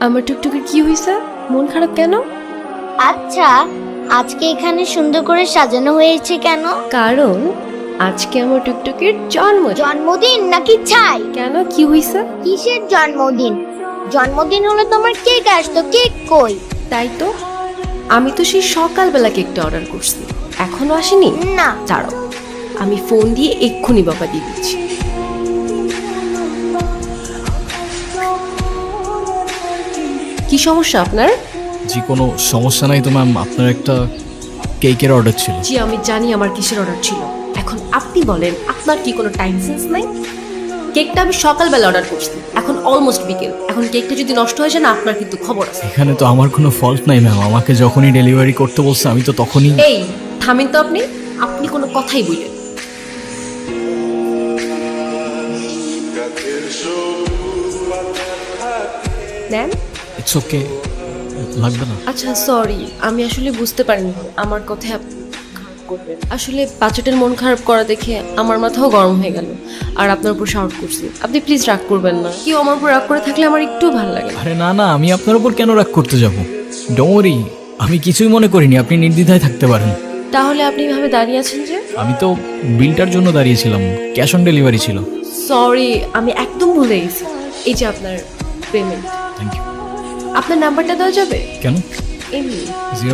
আমার টুকটুকির কি হইছে? মন খারাপ কেন? আচ্ছা, আজকে এখানে সুন্দর করে সাজানো হয়েছে কেন? কারণ আজকে আমার টুকটুকির জন্মদিন। জন্মদিন নাকি ছাই? কেন, কি হইছে? কিসের জন্মদিন? জন্মদিন হলে তোমার কেক আসতো, কেক কই? তাই তো, আমি তো সেই সকালবেলা কেকটা অর্ডার করছি, এখনো আসেনি। না। দাঁড়াও, আমি ফোন দিয়ে এক্ষুনি বাবা দিয়ে দিচ্ছি। কি সমস্যা আপনার? জি কোনো সমস্যা নাই তো ম্যাম, আপনার একটা কেকের অর্ডার ছিল। জি আমি জানি আমার কিসের অর্ডার ছিল, এখন আপনি বলেন আপনার কি কোনো টাইম সেন্স নাই? কেকটা আমি সকালবেলা অর্ডার করছি, এখন অলমোস্ট বিকেল, এখন কেকটা যদি নষ্ট হয়ে যায় না আপনার কিন্তু খবর আছে। এখানে তো আমার কোনো ফল্ট নাই ম্যাম, আমাকে যখনই ডেলিভারি করতে বলছে আমি তো তখনই। এই থামেন তো, আপনি আপনি কোনো কথাই বললেন। নেন। ইটস ওকে, লাগবে না। আচ্ছা সরি, আমি আসলে বুঝতে পারিনি আমার কথায় আপনি খারাপ করবেন। আসলে বাচ্চাটার মন খারাপ করা দেখে আমার মাথাও গরম হয়ে গেল, আর আপনার উপর শাউট করছি। আপনি প্লিজ রাগ করবেন না, কেউ আমার উপর রাগ করে থাকলে আমার একটু ভালো লাগে না। আরে না না, আমি আপনার উপর কেন রাগ করতে যাব? ডোমরি, আমি কিছুই মনে করিনি, আপনি নির্দ্বিধায় থাকতে পারেন। তাহলে আপনি এভাবে দাঁড়িয়ে আছেন যে? আমি তো বিলটার জন্য দাঁড়িয়েছিলাম, ক্যাশ অন ডেলিভারি ছিল। সরি, আমি একদম ভুলে গেছি। এই যে আপনার পেমেন্ট। Thank you. আপনার নাম্বারটা দেওয়া যাবে? কেন? এমনি। 0